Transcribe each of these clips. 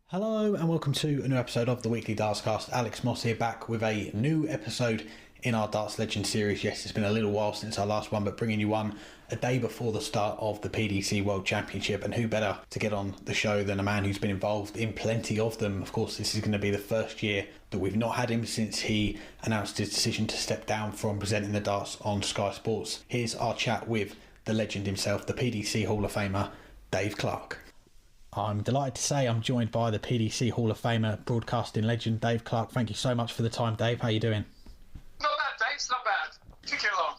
Hello and welcome to a new episode of the Weekly Dartscast. Alex Moss here, back with a new episode in our Darts Legend series. Yes, it's been a little while since our last one, but bringing you one a day before the start of the PDC World Championship. And who better to get on the show than a man who's been involved in plenty of them. Of course, this is going to be the first year that we've not had him since he announced his decision to step down from presenting the darts on Sky Sports. Here's our chat with the legend himself, the PDC Hall of Famer, Dave Clark. I'm delighted to say I'm joined by the PDC Hall of Famer, broadcasting legend, Dave Clark. Thank you so much for the time, Dave. How are you doing? Not bad, thanks. Not bad. Ticking along.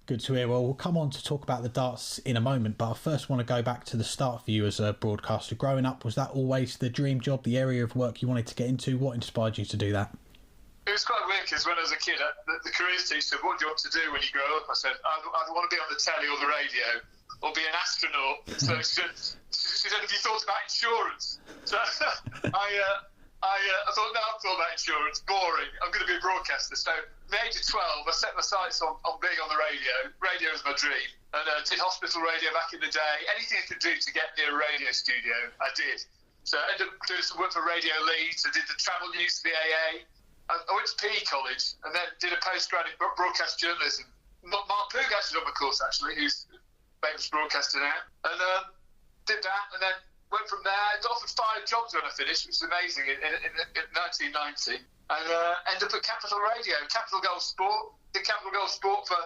Good to hear. Well, we'll come on to talk about the darts in a moment, but I first want to go back to the start for you as a broadcaster. Growing up, was that always the dream job, the area of work you wanted to get into? What inspired you to do that? It was quite weird because when I was a kid, the careers teacher said, "What do you want to do when you grow up?" I said, "I want to be on the telly or the radio or be an astronaut." So she said, "Have you thought about insurance?" So I thought, no, I've thought about insurance. Boring. I'm going to be a broadcaster. So at the age of 12, I set my sights on being on the radio. Radio was my dream. And did hospital radio back in the day. Anything I could do to get near a radio studio, I did. So I ended up doing some work for Radio Leeds. I did the travel news for the AA. I went to PE college and then did a postgrad in broadcast journalism. Mark Pugach is on my course, actually, who's a famous broadcaster now. And did that, and then went from there. I got offered 5 jobs when I finished, which was amazing, in 1990. And ended up at Capital Radio, Capital Goal Sport. Did Capital Goal Sport for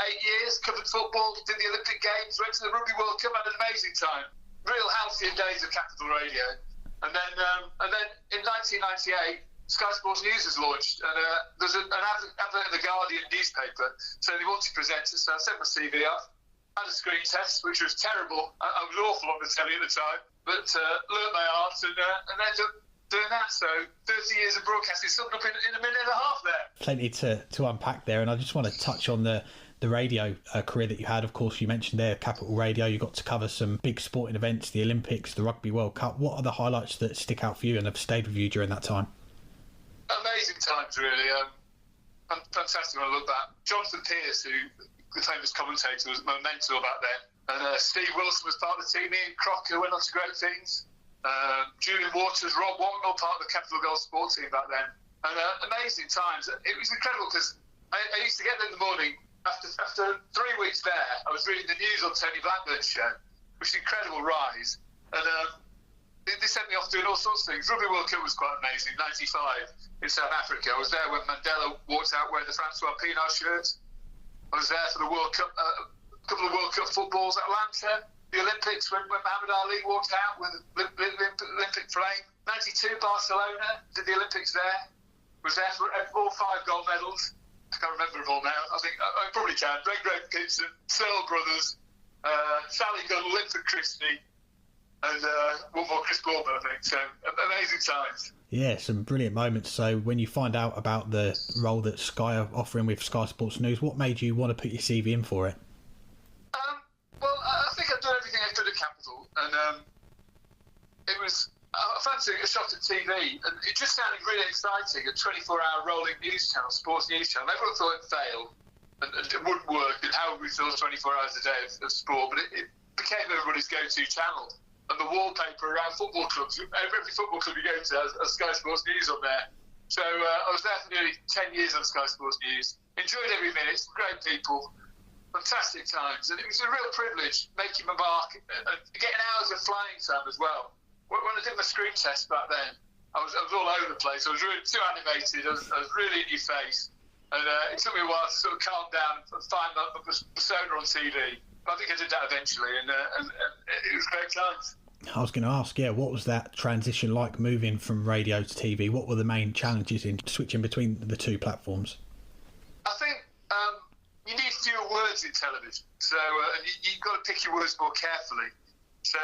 8 years, covered football, did the Olympic Games, went to the Rugby World Cup, had an amazing time. Real halcyon days of Capital Radio. And then in 1998, Sky Sports News was launched, and there's an advert in the Guardian newspaper, so they wanted presenters, so I sent my CV off, had a screen test, which was terrible. I was awful on the telly at the time, but learnt my art and ended up doing that. So 30 years of broadcasting summed up in a minute and a half there. Plenty to unpack there, and I just want to touch on the radio career that you had. Of course, you mentioned there Capital Radio. You got to cover some big sporting events, the Olympics, the Rugby World Cup. What are the highlights that stick out for you and have stayed with you during that time? Amazing times, really. Fantastic when I look back. Jonathan Pearce, who the famous commentator, was my mentor back then. And Steve Wilson was part of the team. Ian Crocker went on to great things. Julian Waters, Rob Wagnall, part of the Capital Goal Sport team back then. And amazing times. It was incredible because I used to get there in the morning. After 3 weeks there, I was reading the news on Tony Blackburn's show, which is an incredible rise. And they sent me off doing all sorts of things. Rugby World Cup was quite amazing, 95 in South Africa. I was there when Mandela walked out wearing the Francois Pienaar shirt. I was there for the World Cup, a couple of World Cup footballs, Atlanta, the Olympics when Muhammad Ali walked out with the Olympic flame. 92 Barcelona, did the Olympics there. Was there for all 5 gold medals. I can't remember them all now. I think I probably can. Greg Gibson, Searle Brothers, Sally Gunn, Linford Christie, and one more, Chris Bournemouth, I think. So amazing times. Yeah, some brilliant moments. So when you find out about the role that Sky are offering with Sky Sports News, what made you want to put your CV in for it? Well, I think I've done everything I could at Capital, and it was, I fancied a shot at TV, and it just sounded really exciting, a 24-hour rolling news channel, sports news channel. Everyone thought it'd fail, and it wouldn't work, and how would we fill 24 hours a day of sport, but it became everybody's go-to channel. And the wallpaper around football clubs, every football club you go to has Sky Sports News on there. So I was there for nearly 10 years on Sky Sports News. Enjoyed every minute, great people, fantastic times. And it was a real privilege making my mark and getting hours of flying time as well. When I did my screen test back then, I was all over the place. I was really too animated. I was really in your face. And it took me a while to sort of calm down and find my persona on TV. I think I did that eventually, and it was great times. I was going to ask, what was that transition like, moving from radio to TV? What were the main challenges in switching between the two platforms? I think you need fewer words in television, so you've got to pick your words more carefully. So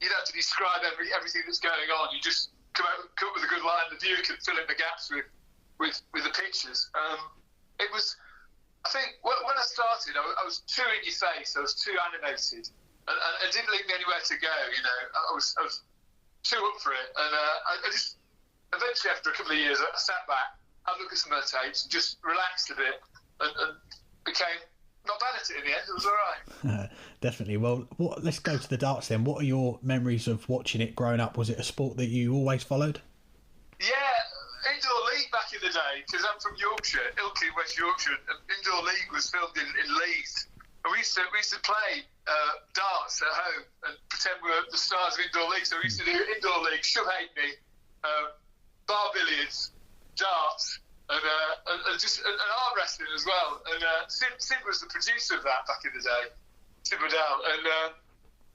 you'd have to describe everything that's going on. You just come up with a good line, the viewer can fill in the gaps with the pictures. It was... I think when I started, I was too in your face. I was too animated, and it didn't leave me anywhere to go. I was too up for it, and I just eventually, after a couple of years, I sat back, had a look at some of the tapes, and just relaxed a bit, and became not bad at it in the end. It was all right. Definitely. Well, let's go to the darts then. What are your memories of watching it growing up? Was it a sport that you always followed? Yeah, indoor league back in the day, because I'm from Yorkshire, Ilkley, West Yorkshire, and indoor league was filmed in Leeds. And we used to play darts at home and pretend we were the stars of indoor league. So we used to do indoor league, shove halfpenny, bar billiards, darts, and arm wrestling as well. And Sid was the producer of that back in the day, Sid Waddell.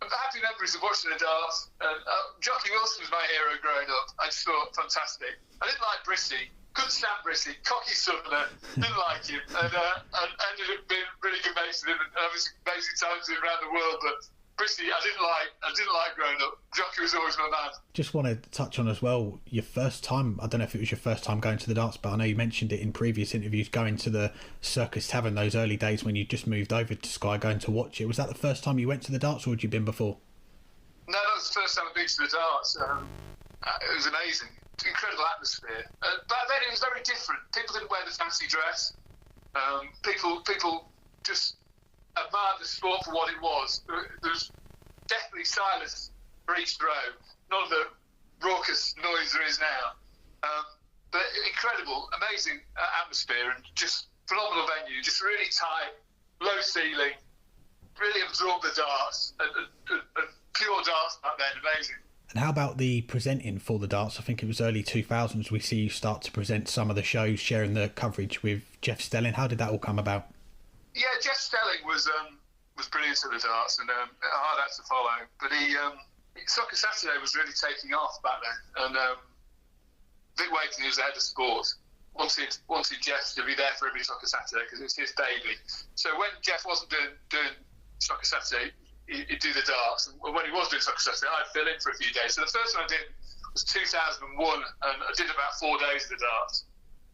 And happy memories of watching the darts. And Jockey Wilson was my hero growing up. I just thought fantastic. I didn't like Brissy. Couldn't stand Brissy. Cocky southerner. Didn't like him. And ended up being really good mates with him and having some amazing times with him around the world. But Brissy, I didn't like growing up. Jockey was always my man. Just want to touch on as well your first time. I don't know if it was your first time going to the darts, but I know you mentioned it in previous interviews, going to the Circus Tavern those early days when you just moved over to Sky, going to watch it. Was that the first time you went to the darts, or had you been before? No, that was the first time I've been to the darts. It was amazing. Incredible atmosphere. Back then it was very different. People didn't wear the fancy dress. People just admired the sport for what it was. There was definitely silence for each throw. None of the raucous noise there is now. But incredible, amazing atmosphere and just phenomenal venue. Just really tight, low ceiling, really absorbed the darts and pure darts back then. Amazing. And how about the presenting for the darts? I think it was early 2000s we see you start to present some of the shows, sharing the coverage with Jeff Stelling. How did that all come about? Yeah, Jeff Stelling was brilliant at the darts and a hard act to follow. But Soccer Saturday was really taking off back then, and Vic Waiting, who was the head of sport, wanted Jeff to be there for every Soccer Saturday because it was his baby. So when Jeff wasn't doing Soccer Saturday, he'd do the darts, and when he was doing Soccer Saturday, I'd fill in for a few days. So the first one I did was 2001, and I did about 4 days of the darts,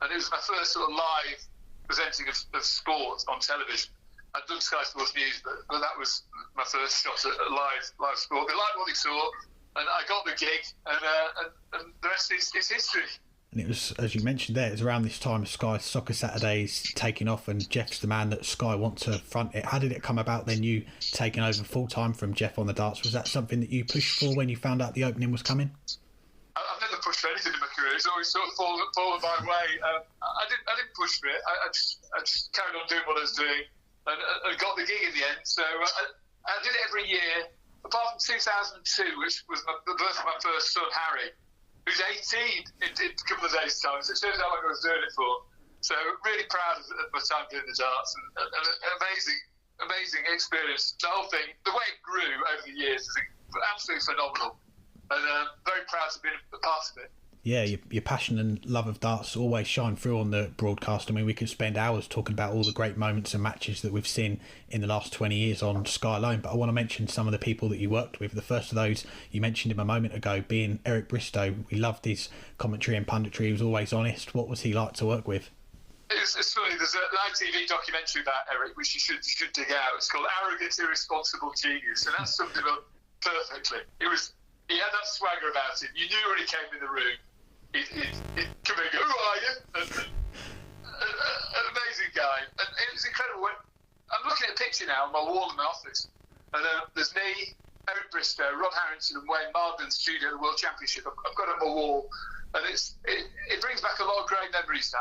and it was my first sort of live presenting of sport on television. I'd done Sky Sports News, but that was my first shot at live sport. They liked what they saw, and I got the gig, and the rest is history. And it was, as you mentioned there, it was around this time Sky Soccer Saturdays taking off, and Jeff's the man that Sky want to front it. How did it come about then, you taking over full-time from Jeff on the darts? Was that something that you pushed for when you found out the opening was coming? I've never pushed for anything in my career. It's always sort of fallen my way. I didn't push for it. I just carried on doing what I was doing and got the gig in the end. So I did it every year, apart from 2002, which was the birth of my first son, Harry, who's 18 in a couple of days' time. So it shows how long I was doing it for. So really proud of my time doing the darts, and an amazing experience. The whole thing, the way it grew over the years is absolutely phenomenal. And very proud to be a part of it. Yeah, your passion and love of darts always shine through on the broadcast. I mean, we could spend hours talking about all the great moments and matches that we've seen in the last 20 years on Sky alone, but I want to mention some of the people that you worked with. The first of those, you mentioned him a moment ago, being Eric Bristow. We loved his commentary and punditry. He was always honest. What was he like to work with? It's funny, there's an ITV documentary about Eric, which you should dig out. It's called Arrogant, Irresponsible Genius, and that summed him up perfectly. He had that swagger about him. You knew when he came in the room. He'd come in and go, "Who are you?" An amazing guy. And it was incredible. I'm looking at a picture now on my wall in my office, and there's me, Eric Bristow, Rob Harrington, and Wayne Marden's studio at the World Championship. I've got it on my wall, and it brings back a lot of great memories.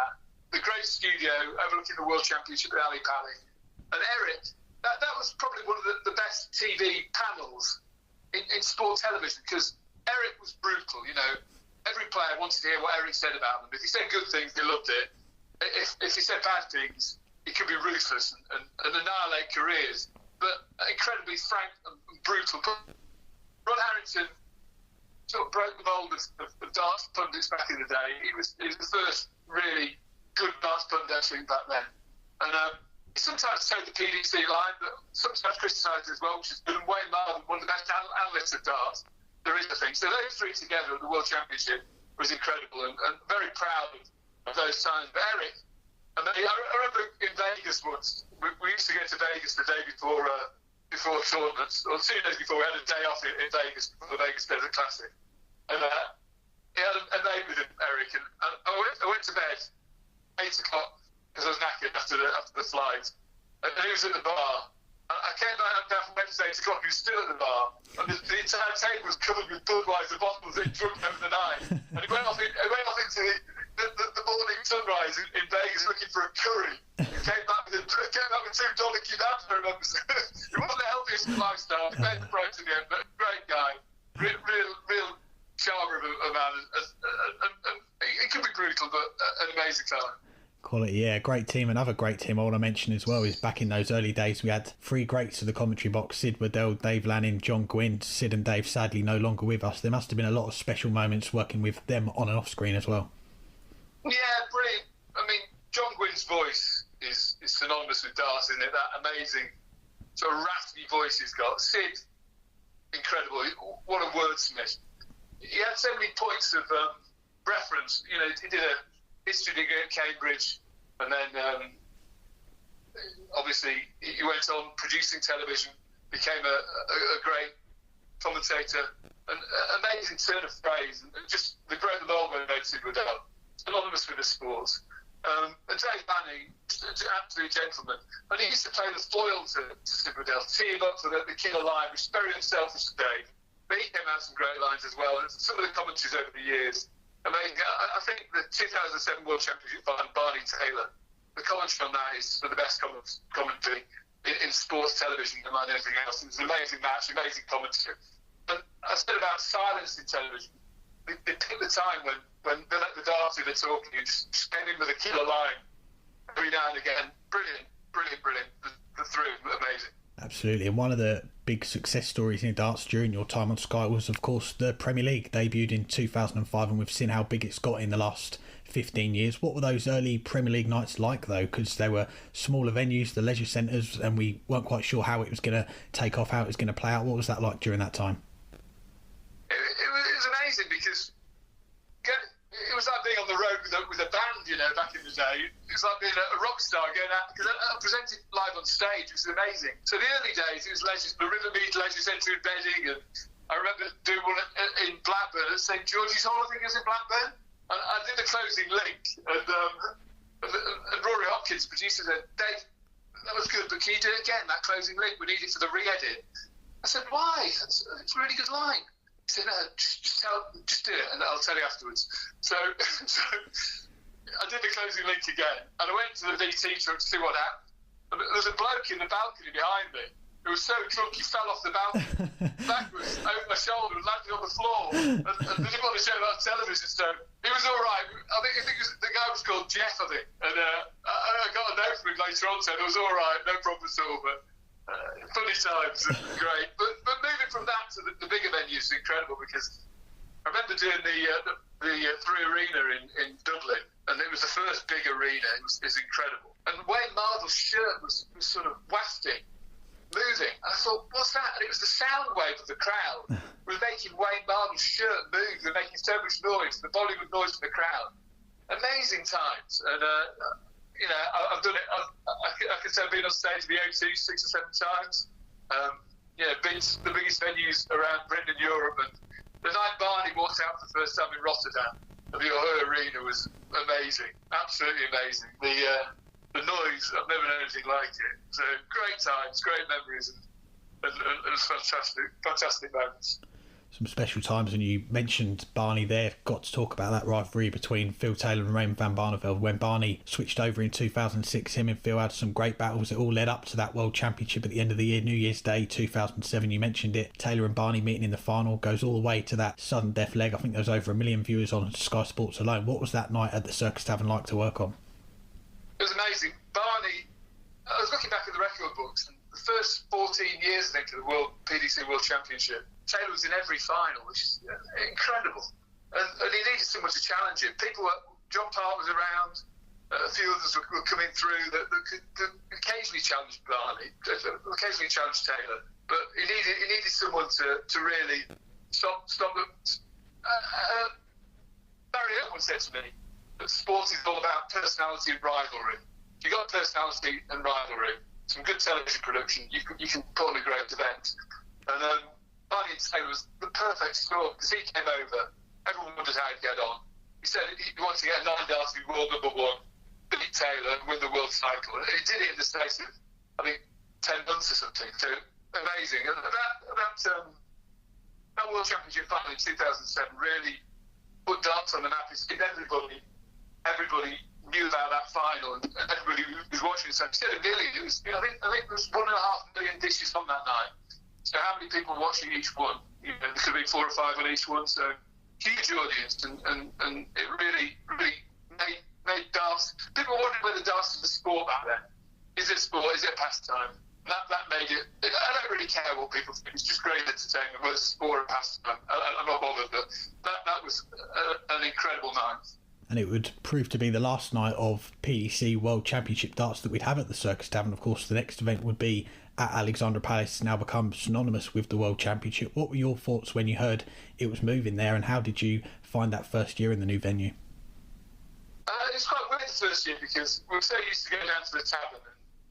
The great studio overlooking the World Championship at Ali Pali. And Eric, that was probably one of the best TV panels in sport television, because Eric was brutal. You know, every player wanted to hear what Eric said about them. If he said good things, they loved it. If he said bad things, he could be ruthless and annihilate careers. But incredibly frank and brutal. Rod Harrington sort of broke the mould of darts pundits back in the day. He was the first really good darts pundit actually back then. And he sometimes toed the PDC line, but sometimes criticised as well, which is good. And Wayne Marden, one of the best analysts of darts there is, I think. So those three together at the World Championship was incredible, and very proud of those times. But Eric, I remember in Vegas once, we used to go to Vegas the day before tournaments, or 2 days before. We had a day off in Vegas for the Vegas Desert Classic, and he had a mate with him, Eric, and I went to bed 8 o'clock because I was knackered after the flight, and he was at the bar. I came down from Wednesday to o'clock, he was still at the bar, and the entire table was covered with Budweiser bottles that he drunk over the night. And he went off into the morning sunrise in Vegas looking for a curry. He came back with $2 kebabs, I remember. It wasn't the healthiest lifestyle, he paid the price in the end, but great guy. Real charmer of a man. And it could be brutal, but an amazing talent. Quality, yeah, great team. Another great team I want to mention as well is back in those early days we had three greats of the commentary box: Sid Waddell, Dave Lanning, John Gwynn. Sid and Dave sadly no longer with us. There must have been a lot of special moments working with them on and off screen as well. Yeah, brilliant. I mean, John Gwynn's voice is synonymous with darts, isn't it? That amazing sort of raspy voice he's got. Sid, incredible. What a wordsmith. He had so many points of reference. You know, he did a history degree at Cambridge, and then obviously he went on producing television, became a great commentator, an amazing turn of phrase, and just the great mold when Sid Waddell, synonymous with the sport. And Dave Lanning, an absolute gentleman, and he used to play the foil to Sid Waddell, tee him up for the killer line, which is very unselfish to Dave, but he came out some great lines as well, and some of the commentaries over the years. Amazing. I think the 2007 World Championship by Barney Taylor, the commentary on that is one of the best commentary in sports television among anything else. It was an amazing match, amazing commentary. And I said about silence in television. They pick the time when they let the darty, they're talking, you just came in with a killer line every now and again. Brilliant. The through, amazing. Absolutely, and one of the big success stories in darts during your time on Sky was, of course, the Premier League debuted in 2005, and we've seen how big it's got in the last 15 years. What were those early Premier League nights like, though? Because they were smaller venues, the leisure centres, and we weren't quite sure how it was going to take off, how it was going to play out. What was that like during that time? It was amazing because it was like being on the road with a band, you know, back in the day. It was like being a rock star going out, because I presented live on stage. It was amazing. So the early days, it was the Rivermead Leisure Centre in Bedding, and I remember doing one in Blackburn at St George's Hall, I think it was in Blackburn. And I did the closing link, and Rory Hopkins, producer, said, "Dave, that was good, but can you do it again, that closing link? We need it for the re-edit." I said, "Why? It's a really good line." He said, "No, just do it, and I'll tell you afterwards." So I did the closing link again, and I went to the DT truck to see what happened. And there was a bloke in the balcony behind me who was so drunk he fell off the balcony backwards over my shoulder and landed on the floor. And they didn't want to show that on television, so he was all right. I think the guy was called Jeff, I think, and I got a note from him later on saying it was all right, no problem at all. But funny times, great. But moving from that to the bigger venues is incredible, because I remember doing the Three Arena in Dublin, and it was the first big arena. It was incredible. And Wayne Mardle's shirt was sort of wafting, moving. And I thought, what's that? And it was the sound wave of the crowd. It was making Wayne Mardle's shirt move and making so much noise, the Bollywood noise from the crowd. Amazing times. And you know, I've done it. I can say I've been on stage at the O2 6 or 7 times. Yeah, been to the biggest venues around Britain and Europe. And the night Barney walked out for the first time in Rotterdam, the O'Hare Arena, was amazing, absolutely amazing. The noise, I've never known anything like it. So great times, great memories, and fantastic moments. Some special times, and you mentioned Barney there. Got to talk about that rivalry between Phil Taylor and Raymond van Barneveld. When Barney switched over in 2006, him and Phil had some great battles. It all led up to that World Championship at the end of the year, New Year's Day 2007. You mentioned it. Taylor and Barney meeting in the final goes all the way to that sudden death leg. I think there was over 1 million viewers on Sky Sports alone. What was that night at the Circus Tavern like to work on? It was amazing. Barney, I was looking back at the record books, and the first 14 years, I think, of the PDC World Championship, Taylor was in every final, which is incredible. And he needed someone to challenge him. John Park was around, a few others were coming through that could occasionally challenge Barney, occasionally challenge Taylor. But he needed someone to really stop them. Barry Oakwood said to me that sport is all about personality and rivalry. If you've got personality and rivalry, some good television production, you can put on a great event. And Barney Taylor was the perfect storm, because he came over, everyone wondered how he'd get on. He said he wanted to get a 9 darts to be world number 1, beat Taylor and win the world title. And he did it in the space of I think, 10 months or something. So amazing. And that World Championship final in 2007 really put darts on the map. Everybody knew about that final, and everybody who was watching it. So instead of million, I think there was 1.5 million dishes on that night. So how many people were watching each one? There could be 4 or 5 on each one. So huge audience, and it really made darts. People wondered whether darts was a sport back then. Is it a sport? Is it a pastime? That made it. I don't really care what people think. It's just great entertainment, whether it's a sport or a pastime. I'm not bothered, but that was an incredible night. And it would prove to be the last night of PDC World Championship darts that we'd have at the Circus Tavern. Of course, the next event would be at Alexandra Palace, now become synonymous with the World Championship. What were your thoughts when you heard it was moving there, and how did you find that first year in the new venue? It's quite weird the first year because we were so used to going down to the tavern,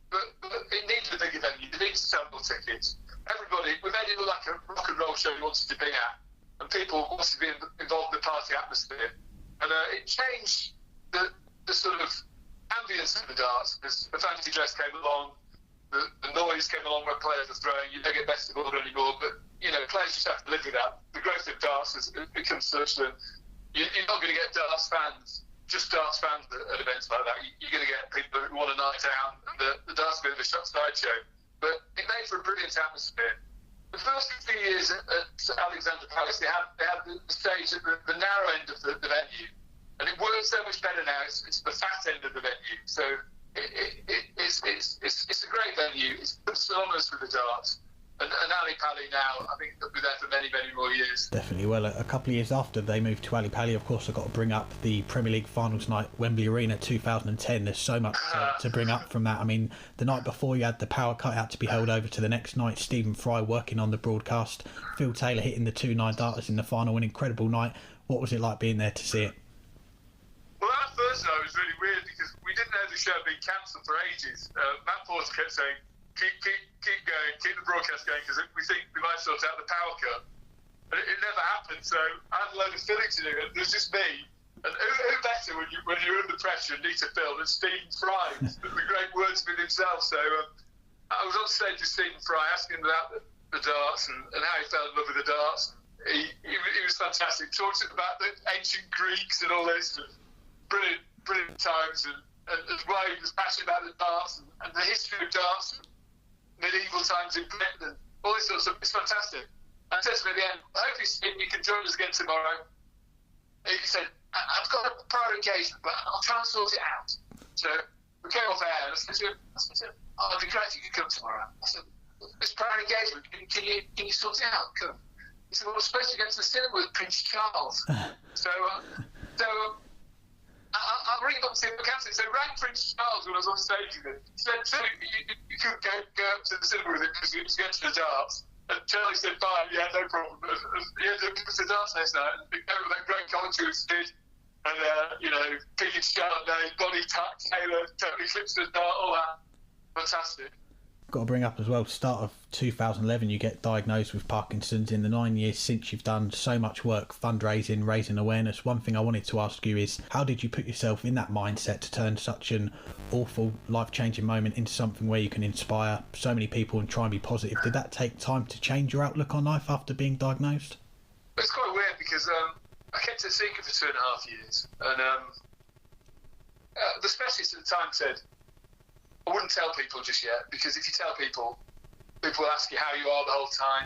but it needed a bigger venue. It needed to sell more tickets. We made it look like a rock and roll show we wanted to be at, and people wanted to be involved in the party atmosphere. And it changed the sort of ambience of the darts, because the fancy dress came along, the noise came along when players were throwing. You don't get best of order anymore, but players just have to live with that. The growth of darts has become such that you're not going to get darts fans at events like that. You're going to get people who want a night out, and the darts are a bit of a sideshow. But it made for a brilliant atmosphere. The first few years at Alexandra Palace, they had the stage at the narrow end of the venue, and it works so much better now. It's the fat end of the venue, so it's a great venue. It's synonymous with the darts. And Ali Pali now, I think they'll be there for many, many more years. Definitely. Well, a couple of years after they moved to Ali Pali, of course, I've got to bring up the Premier League finals night, Wembley Arena 2010. There's so much to bring up from that. I mean, the night before you had the power cut out to be held over to the next night. Stephen Fry working on the broadcast. Phil Taylor hitting the 2-9 darters in the final. An incredible night. What was it like being there to see it? Well, that first night was really weird because we didn't know the show had been cancelled for ages. Matt Porter kept saying, keep going, keep the broadcast going, because we think we might sort out the power cut. But it never happened, so I had a load of filling to do, and it was just me. And who better when you're under pressure and need to fill than Stephen Fry, the great wordsmith himself. So I was on stage with Stephen Fry, asking him about the darts and how he fell in love with the darts. He was fantastic. Talked about the ancient Greeks and all this, and brilliant times, and why he was passionate about the darts and the history of darts. Medieval times in Britain, all this sort of stuff. It's fantastic. And I said to him at the end, hopefully Steve, you can join us again tomorrow. He said, I've got a prior engagement, but I'll try and sort it out. So we came off air, and I said to him, oh, it'd be great if you could come tomorrow. I said, this prior engagement, can you sort it out? Come. He said, well, we're supposed to go to the cinema with Prince Charles. I'll ring up and see if I can. So rang Prince Charles when I was on stage with him. He said, you couldn't go up to the cinema with him because he was going to the darts. And Charlie said, fine, yeah, no problem. He ended up going to the darts next night. And that great commentary was did. And, Peter Chardonnay, Bonnie Taylor, totally flips the dart, all that. Fantastic. Got to bring up as well, start of 2011 you get diagnosed with Parkinson's. In the 9 years since, you've done so much work fundraising, raising awareness. One thing I wanted to ask you is, how did you put yourself in that mindset to turn such an awful life-changing moment into something where you can inspire so many people and try and be positive? Did that take time to change your outlook on life after being diagnosed? It's quite weird because I kept it a secret for 2.5 years, and the specialist at the time said, I wouldn't tell people just yet, because if you tell people will ask you how you are the whole time,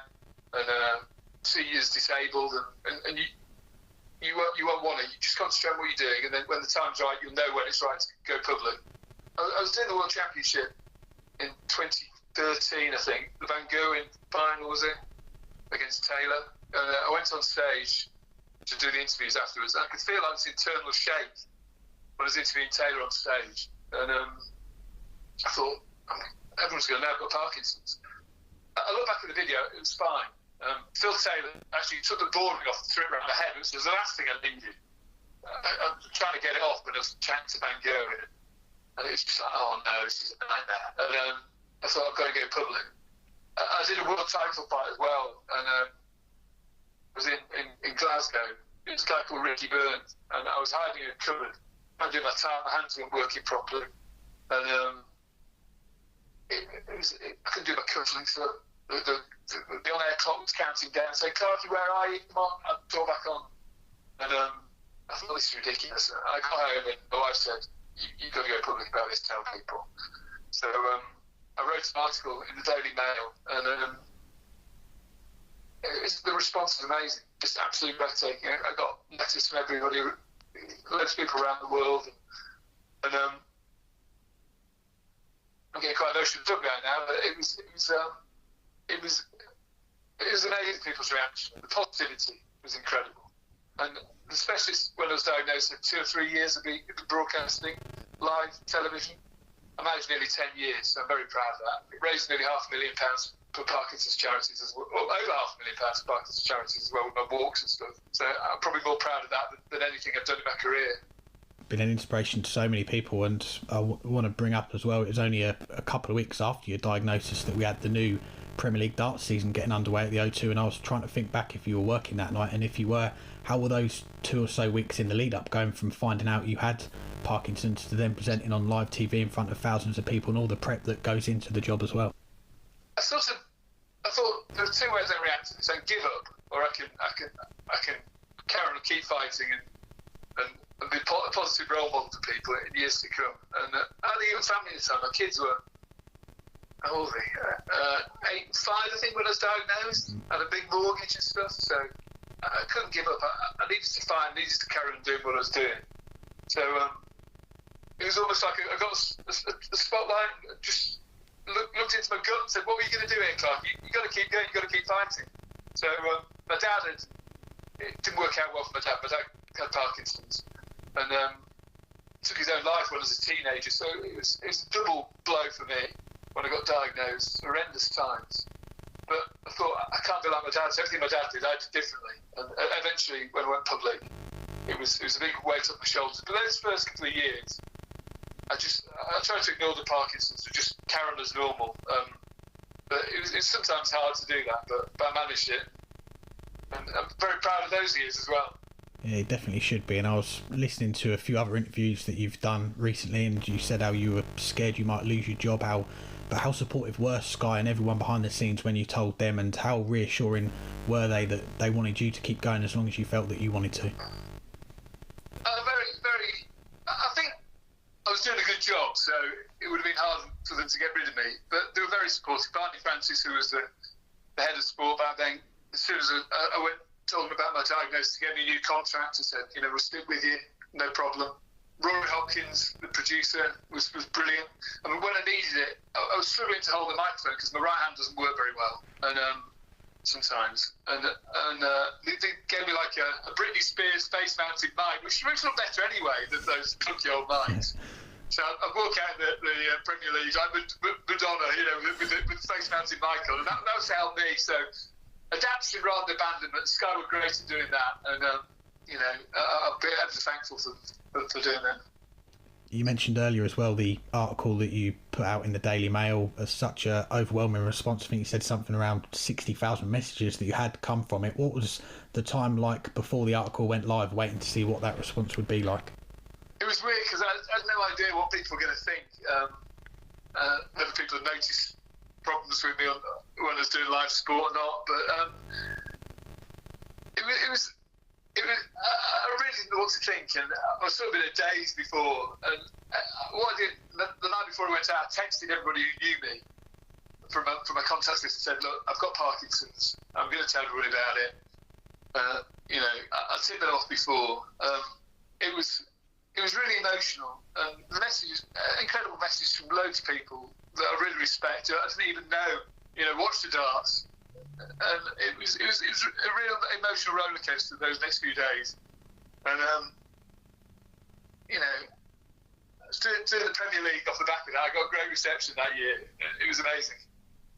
and see you as disabled, and you won't want it. You just concentrate on what you're doing, and then when the time's right, you'll know when it's right to go public. I was doing the World Championship in 2013, I think. The Van Gerwen final, was it? Against Taylor. And I went on stage to do the interviews afterwards, and I could feel like this internal shake when I was interviewing Taylor on stage. And I thought, everyone's going to know I've got Parkinson's. I look back at the video, it was fine. Phil Taylor actually took the boarding off the strip around my head, which was the last thing I needed. I'm trying to get it off, but I was chatting to Van Gerwen, and it was just like, oh no, this is a nightmare. And I thought, I've got to go public. I did a world title fight as well, and I was in Glasgow. It was a guy called Ricky Burns, and I was hiding in a cupboard. I doing my time, my hands weren't working properly. And I couldn't do my cufflinks, so the on-air clock was counting down, saying, "Clarky, where are you? Come on!" I tore back on, and I thought, this is ridiculous. I got home and my wife said, "You've got to go public about this, tell people." So I wrote an article in the Daily Mail, and the response was amazing, just absolutely breathtaking. I got letters from everybody, loads of people around the world, and I'm getting quite emotional talking about it now, but it was amazing, people's reaction. The positivity was incredible, and especially when I was diagnosed, 2 or 3 years of broadcasting live television. I managed nearly 10 years, so I'm very proud of that. It raised nearly £500,000 for Parkinson's charities as well, over £500,000 for Parkinson's charities as well, with my walks and stuff. So I'm probably more proud of that than anything I've done in my career. Been an inspiration to so many people, and I want to bring up as well, it was only a couple of weeks after your diagnosis that we had the new Premier League darts season getting underway at the O2, and I was trying to think back if you were working that night, and if you were, how were those 2 or so weeks in the lead up, going from finding out you had Parkinson's to then presenting on live TV in front of thousands of people, and all the prep that goes into the job as well? I thought there were 2 ways I reacted. So give up, or I can carry on and keep fighting and be a positive role model to people in years to come. And I had a young family at the time. My kids were, how old were they? 8 and 5, I think, when I was diagnosed. I had a big mortgage and stuff, so I couldn't give up. I needed to carry on doing what I was doing. So it was almost like I got a spotlight, just looked into my gut and said, "What were you going to do here, Clark? You got to keep going, you got to keep fighting." So my dad it didn't work out well for my dad. My dad had Parkinson's and took his own life when I was a teenager. So it was a double blow for me when I got diagnosed. Horrendous times. But I thought, I can't be like my dad. So everything my dad did, I did differently. And eventually, when I went public, it was a big weight off my shoulders. But those first couple of years, I tried to ignore the Parkinson's and just carry on as normal. But it's sometimes hard to do that, but I managed it. And I'm very proud of those years as well. Yeah, it definitely should be. And I was listening to a few other interviews that you've done recently, and you said how you were scared you might lose your job, but how supportive were Sky and everyone behind the scenes when you told them, and how reassuring were they that they wanted you to keep going as long as you felt that you wanted to? Very. I think I was doing a good job, so it would have been hard for them to get rid of me. But they were very supportive. Barney Francis, who was the head of sport back then, as soon as I told him about my diagnosis, he gave me a new contract and said, we'll stick with you, no problem. Rory Hopkins, the producer, was brilliant. I mean, when I needed it, I was struggling to hold the microphone because my right hand doesn't work very well, and sometimes. And they gave me like a Britney Spears face-mounted mic, which looked better anyway than those clunky old mics. So I walk out the Premier League like Madonna, with the face-mounted mic on, and that was to help me. So adaptation rather than abandonment. Sky were great at doing that, and I'll be ever thankful for doing that. You mentioned earlier as well the article that you put out in the Daily Mail as such a overwhelming response. I think you said something around 60,000 messages that you had come from it. What was the time like before the article went live, waiting to see what that response would be like? It was weird because I had no idea what people were going to think. Whether people had noticed problems with me when I was doing live sport or not, but it was. I really didn't know what to think, and I was sort of in a daze before. And what I did the night before I went out, I texted everybody who knew me from my contacts list and said, "Look, I've got Parkinson's. I'm going to tell everybody about it." I tipped that off before. It was really emotional, and the messages, incredible messages from loads of people that I really respect. I didn't even know, watch the darts. And it was a real emotional roller coaster those next few days, and doing the Premier League off the back of that, I got a great reception that year. It was amazing.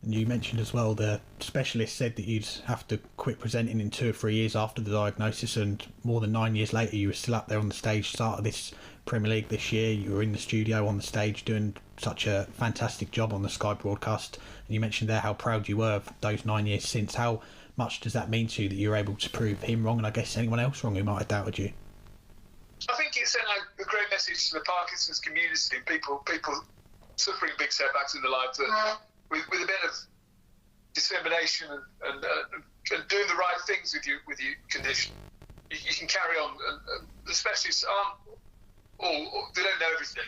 And you mentioned as well the specialist said that you'd have to quit presenting in 2 or 3 years after the diagnosis, and more than 9 years later you were still up there on the stage. Start of this Premier League this year, you were in the studio on the stage doing such a fantastic job on the Sky broadcast, and you mentioned there how proud you were of those 9 years since. How much does that mean to you that you were able to prove him wrong, and I guess anyone else wrong who might have doubted you? I think it sent a great message to the Parkinson's community. People suffering big setbacks in the life, but with a bit of determination and doing the right things with your condition, you can carry on. And the specialists aren't they don't know everything,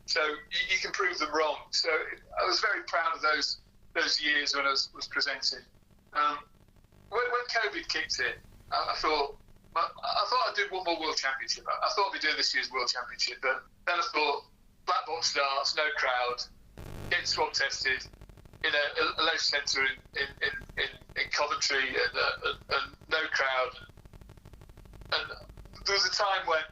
so you can prove them wrong. So I was very proud of those years when I was presenting. When COVID kicked in, I thought I'd do one more World Championship. I thought I'd be doing this year's World Championship, but then I thought black box starts, no crowd, getting swab tested in a low centre in Coventry, and no crowd. And there was a time when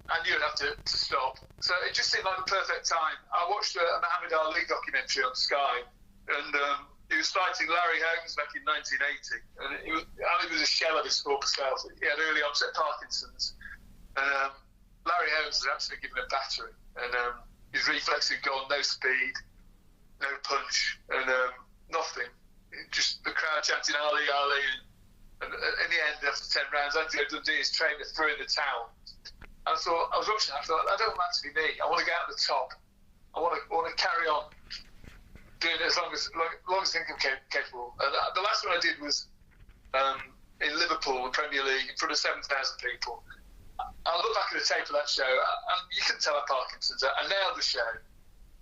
I knew I'd have to stop. So it just seemed like the perfect time. I watched a Muhammad Ali documentary on Sky, and he was fighting Larry Holmes back in 1980. And Ali was a shell of his former self. He had early onset Parkinson's. And Larry Holmes was absolutely given a battering. And his reflex had gone, no speed, no punch, and nothing. Just the crowd chanting Ali, Ali. And in the end, after 10 rounds, Andrew Dundee, his trainer, threw in the towel. I was watching that, I thought, I don't want that to be me. I want to get out the top. I want to carry on doing it as long as I think I'm capable. And the last one I did was in Liverpool, the Premier League, in front of 7,000 people. I look back at the tape of that show, and you can tell I Parkinson's. I nailed the show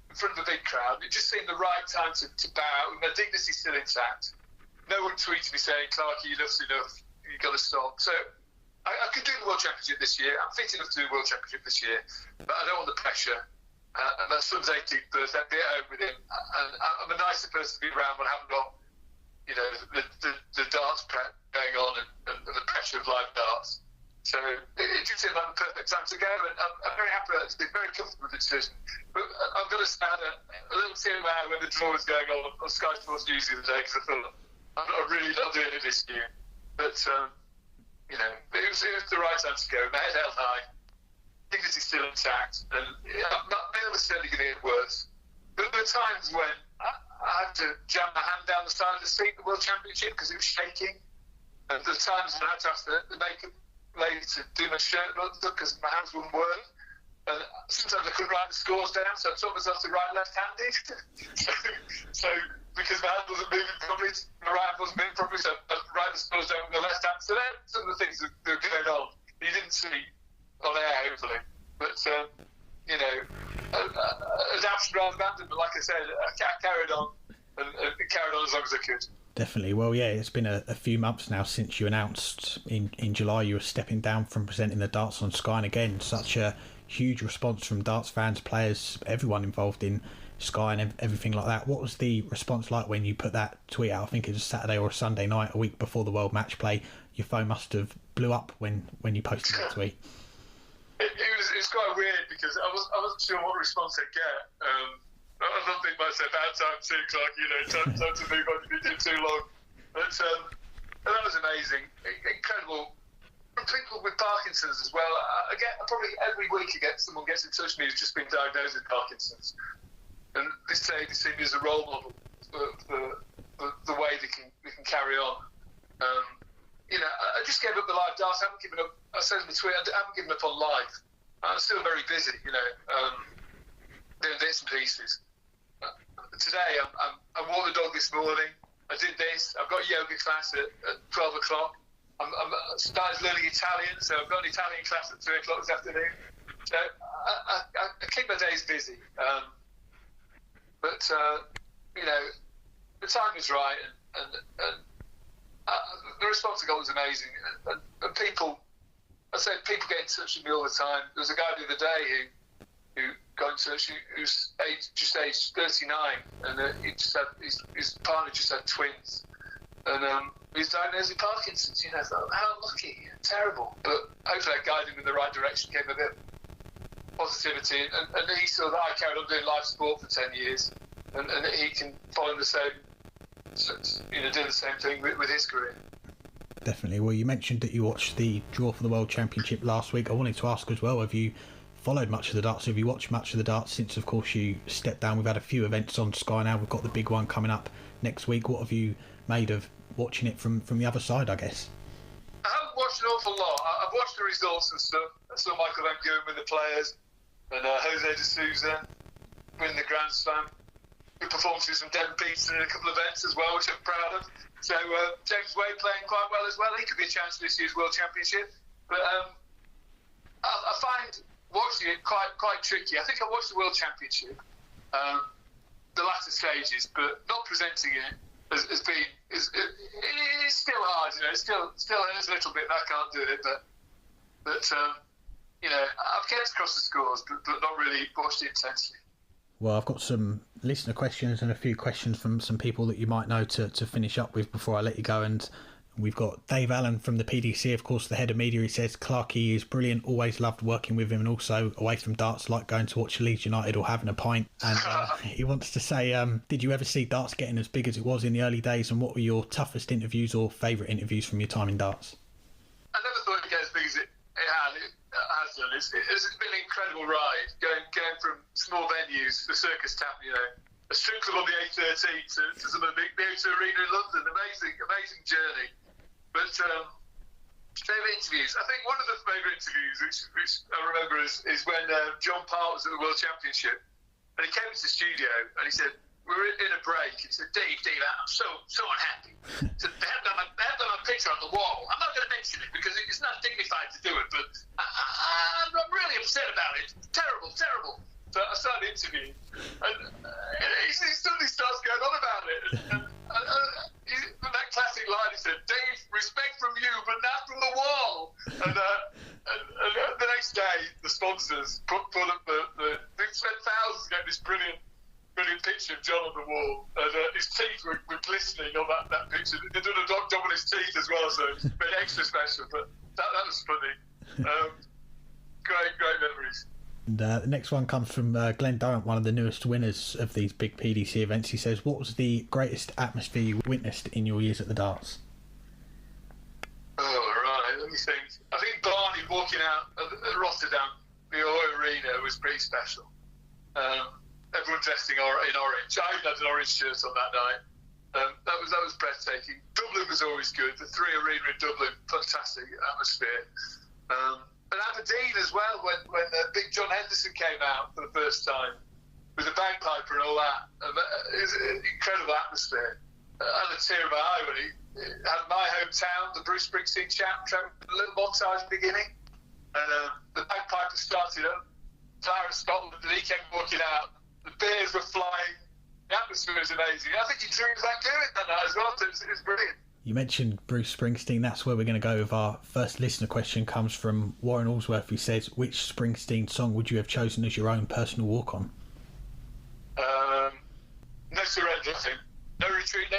in front of a big crowd. It just seemed the right time to bow out, with my dignity still intact. No one tweeted me saying, Clarky, enough's enough, you've got to stop. So I could do the World Championship this year. I'm fit enough to do the World Championship this year, but I don't want the pressure. And my son's 18th birthday, I'd be at home with him. And I'm a nicer person to be around when I haven't got, the darts prep going on and the pressure of live darts. So it just seemed like the perfect time to go, and I'm very happy. I've been very comfortable with the decision. But I've got to stand a little tear out when the draw was going on Sky Sports News the other day, because I thought I'm really not doing it this year. But it was the right time to go. My head held high, dignity still intact, and it was certainly going to get worse. But there were times when I had to jam my hand down the side of the seat at the World Championship because it was shaking. And there were times when I had to ask the makeup lady to do my shirt because my hands wouldn't work. And sometimes I couldn't write the scores down, so I taught myself to write left-handed. so because my hand wasn't moving properly, my right hand wasn't moving properly, so I'd write the scores down with the left hand. So that's some of the things that were going on. You didn't see on air, hopefully. But, adaption rather than abandonment. But like I said, I carried on and carried on as long as I could. Definitely. Well, yeah, it's been a few months now since you announced in July you were stepping down from presenting the darts on Sky, and again, such a huge response from darts fans, players, everyone involved in Sky and everything like that. What was the response like when you put that tweet out? I think it was a Saturday or a Sunday night, a week before the World Match Play. Your phone must have blew up when you posted that tweet. It was quite weird because I wasn't sure what response I'd get. I don't think much about time too, Clark. Time to move on if you did too long. But that was amazing, incredible. From people with Parkinson's as well, I get probably every week someone gets in touch with me who's just been diagnosed with Parkinson's, and they see me as a role model for the way they can carry on. I just gave up the live darts. I haven't given up. I said in the tweet, I haven't given up on live. I'm still very busy, doing bits and pieces. Today, I walked the dog this morning. I did this. I've got yoga class at 12 o'clock. I started learning Italian, so I've got an Italian class at 3 o'clock this afternoon. So I keep my days busy. But the time is right, and the response I got was amazing. And people get in touch with me all the time. There was a guy the other day who got in touch, who's just aged 39, and his partner just had twins, and he's diagnosed with Parkinson's. I thought, how lucky, terrible. But hopefully I guided him in the right direction, gave him a bit of positivity, and he saw that I carried on doing live sport for 10 years, and he can follow the same, do the same thing with his career. Definitely. Well, you mentioned that you watched the draw for the World Championship last week. I wanted to ask as well, have you followed much of the darts? Have you watched much of the darts since, of course, you stepped down? We've had a few events on Sky now. We've got the big one coming up next week. What have you made of watching it from the other side, I guess? I haven't watched an awful lot. I've watched the results and stuff. I saw Michael Van Gerwen with the players and Jose de Souza. win the Grand Slam. Good performances from Devon Peterson in a couple of events as well, which I'm proud of. So James Wade playing quite well as well. He could be a chance for this year's World Championship. But I find watching it quite tricky. I think I watched the World Championship, the latter stages, but not presenting it has been. It's still hard, you know. It still hurts a little bit that I can't do it, but you know, I've kept across the scores, but not really watched it intensely. Well, I've got some listener questions and a few questions from some people that you might know to finish up with before I let you go. And we've got Dave Allen from the PDC, of course, the head of media. He says Clarkey is brilliant, always loved working with him, and also away from darts, like going to watch Leeds United or having a pint. And he wants to say, did you ever see darts getting as big as it was in the early days, and what were your toughest interviews or favourite interviews from your time in darts? I never thought it'd get as big as it had. It's been an incredible ride, going from small venues, the Circus Tap, you know, a strip club on the A13 to some of the O2 Arena in London. Amazing journey. But favourite interviews, I think one of the favourite interviews which I remember is when John Parr was at the World Championship, and he came into the studio and he said, we were in a break. He said, Dave, I'm so unhappy. So they have done a picture on the wall. I'm not going to mention it because it's not dignified to do it, but I'm really upset about it. Terrible. So I started interviewing, and he suddenly starts going on about it. And that classic line, he said, Dave, respect from you, but not from the wall. And the next day, the sponsors put up they spent thousands to get this brilliant picture of John on the wall, and his teeth were glistening on that picture. They did a job on his teeth as well, so it made extra special. But that was funny. Great memories. And the next one comes from Glenn Durrant, one of the newest winners of these big PDC events. He says, what was the greatest atmosphere you witnessed in your years at the darts? Oh, right, let me think. I think Barney walking out at Rotterdam, the Oil Arena, was pretty special. Everyone dressed in orange. I even had an orange shirt on that night. That was breathtaking. Dublin was always good. The 3 Arena in Dublin, fantastic atmosphere. And Aberdeen as well, when Big John Henderson came out for the first time with the bagpiper and all that. It was an incredible atmosphere. I had a tear in my eye when he had my hometown, the Bruce Springsteen chap, a little montage beginning, and the bagpiper started up. Clarence Scotland, and he came walking out. The beers were flying. The atmosphere was amazing. I think he dreamed about doing it that night as well. So it was brilliant. You mentioned Bruce Springsteen. That's where we're going to go with our first listener question. Comes from Warren Allsworth, who says, which Springsteen song would you have chosen as your own personal walk-on? No Surrender, I think. No Retreat. I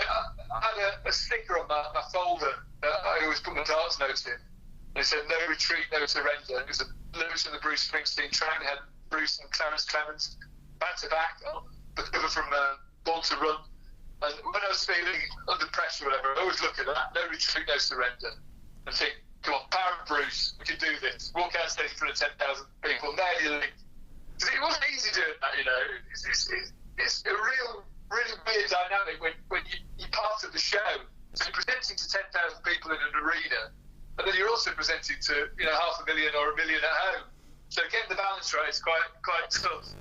had a sticker on my folder that I always put my darts notes in. And it said, no retreat, no surrender. It was a lyrics from the Bruce Springsteen track. It had Bruce and Clarence Clemens back-to-back, the cover from Born to Run. And when I was feeling under pressure or whatever, I always look at that, no retreat, no surrender, and think, come on, Power and Bruce, we can do this. Walk out stage in front of 10,000 people, nail your link. Because it wasn't easy doing that, you know. It's a really weird dynamic when you're part of the show. So you're presenting to 10,000 people in an arena, and then you're also presenting to, you know, 500,000 or 1 million at home. So getting the balance right is quite tough.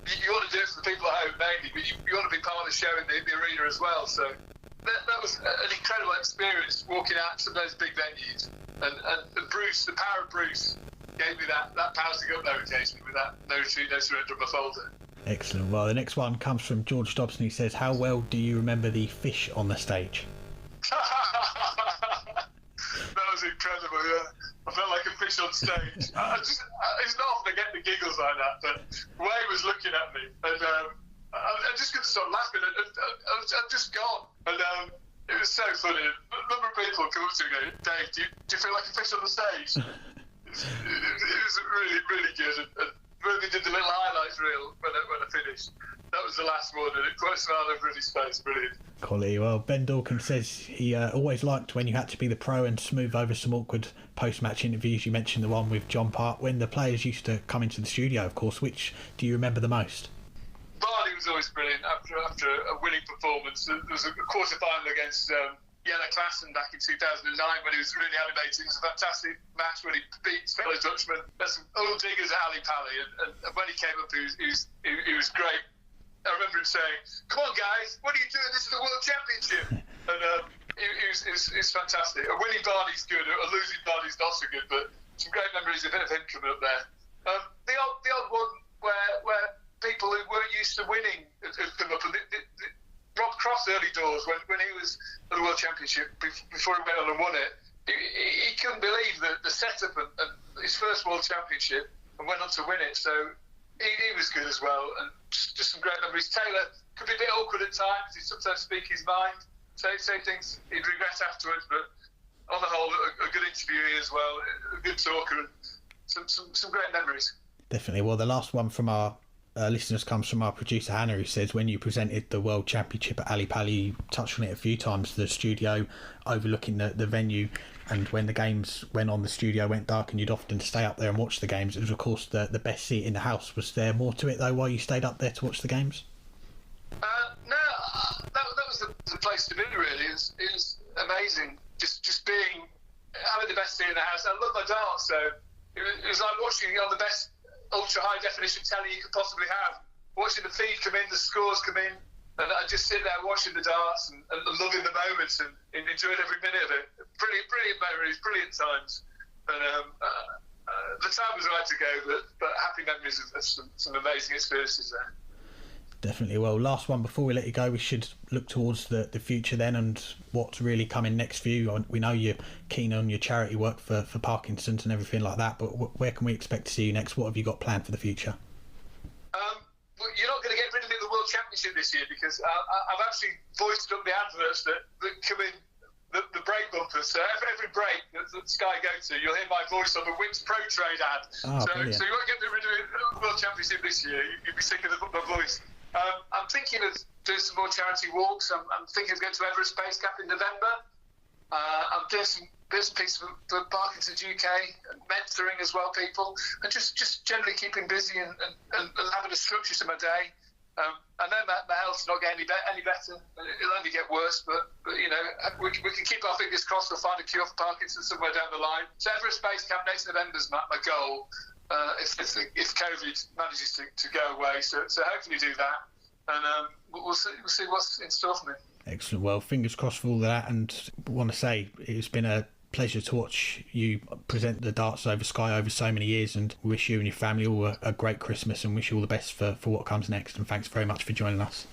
You want to do it for the people at home mainly, but you want to be part of the show in the arena as well. So that was an incredible experience, walking out to those big venues. And Bruce, the power of Bruce, gave me that power to go up there occasionally with that no retreat, no surrender on my folder. Excellent. Well, the next one comes from George Dobson. He says, how well do you remember the fish on the stage? That was incredible, yeah. I felt like a fish on stage. It's not often I get the giggles like that, but Way was looking at me, and I just couldn't stop laughing. I'd just gone, and it was so funny. A number of people come up to me and go, Dave, do you feel like a fish on the stage? It was really, really good, and when they did the little highlights reel when I finished, that was the last one, and it quite smiled over his face. Brilliant. Quality. Well, Ben Dawkins says he always liked when you had to be the pro and smooth over some awkward post-match interviews. You mentioned the one with John Park when the players used to come into the studio, of course. Which do you remember the most? Barney was always brilliant after a winning performance. There was a quarter-final against Yellow Klassen back in 2009 when he was really animating. It was a fantastic match when he beat his fellow Dutchman. There's some old diggers at Ali Pali, and when he came up, he was great. I remember him saying, "Come on, guys, what are you doing? This is the World Championship." And it was fantastic. A winning Barney's good, a losing Barney's not so good, but some great memories of him coming up there. The odd one where people who weren't used to winning have come up. And Rob Cross early doors, when he was at the World Championship, before he went on and won it, he couldn't believe the setup and his first World Championship, and went on to win it. So he was good as well, and just some great memories. Taylor could be a bit awkward at times. He'd sometimes speak his mind, say things he'd regret afterwards, but on the whole, a good interviewee as well, a good talker, and some great memories. Definitely. Well, the last one from our listeners comes from our producer Hannah, who says, when you presented the World Championship at Ali Pali, you touched on it a few times, the studio overlooking the venue, and when the games went on, the studio went dark and you'd often stay up there and watch the games. It was, of course, the best seat in the house. Was there more to it, though, while you stayed up there to watch the games? No, that was the place to be, really. It was amazing, just having the best seat in the house. I love my darts, so it was like watching on the best ultra high definition telly you could possibly have, watching the feed come in, the scores come in, and I just sit there watching the darts and loving the moments and enjoying every minute of it. Brilliant memories, brilliant times, and the time was right to go, but happy memories of some amazing experiences there. Definitely. Well, last one before we let you go, we should look towards the future then and what's really coming next for you. We know you're keen on your charity work for Parkinson's and everything like that, but where can we expect to see you next? What have you got planned for the future? Well, you're not going to get rid of me at the World Championship this year, because I've actually voiced up the adverts that come in the break bumpers. So every break that Sky go to, you'll hear my voice on the Wickes Pro Trade ad. Oh, so you won't get rid of me at the World Championship this year. You'll be sick of my voice. I'm thinking of doing some more charity walks. I'm thinking of going to Everest Base Camp in November. I'm doing some bits and pieces for Parkinson's UK, and mentoring as well, people, and just generally keeping busy and having a structure to my day. I know my health's not getting any better. It'll only get worse, but you know, we can keep our fingers crossed. We'll find a cure for Parkinson's somewhere down the line. So Everest Base Camp next November's my goal. If COVID manages to go away, so hopefully do that, and we'll see what's in store for me. Excellent. Well, fingers crossed for all of that, and I want to say it's been a pleasure to watch you present the darts over Sky over so many years, and wish you and your family all a great Christmas, and wish you all the best for what comes next. And thanks very much for joining us.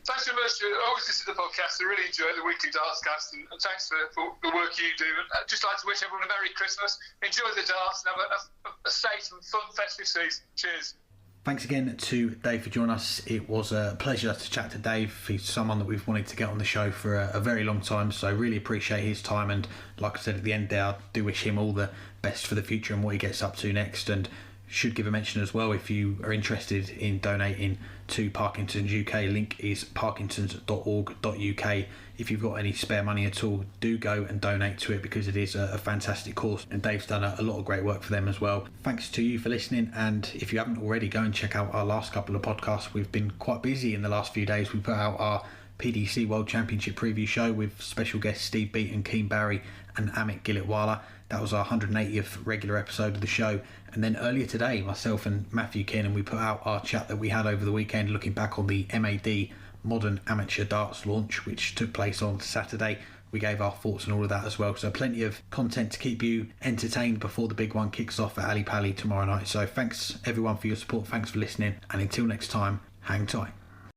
Thanks very much. I always listen to the podcast. I really enjoy the weekly darts cast, and thanks for the work you do. And I'd just like to wish everyone a Merry Christmas. Enjoy the darts and have a safe and fun festive season. Cheers. Thanks again to Dave for joining us. It was a pleasure to chat to Dave. He's someone that we've wanted to get on the show for a very long time, so really appreciate his time. And like I said at the end there, I do wish him all the best for the future and what he gets up to next. And should give a mention as well, if you are interested in donating to Parkinson's UK, link is parkinsons.org.uk. If you've got any spare money at all, do go and donate to it, because it is a fantastic cause, and Dave's done a lot of great work for them as well. Thanks to you for listening, and if you haven't already, go and check out our last couple of podcasts. We've been quite busy in the last few days. We put out our PDC World Championship preview show with special guests Steve Beaton, Keane Barry and Amit Gilitwala. That was our 180th regular episode of the show. And then earlier today, myself and Matthew Kiernan, we put out our chat that we had over the weekend, looking back on the MAD Modern Amateur Darts launch, which took place on Saturday. We gave our thoughts on all of that as well. So plenty of content to keep you entertained before the big one kicks off at Ali Pali tomorrow night. So thanks everyone for your support. Thanks for listening. And until next time, hang tight.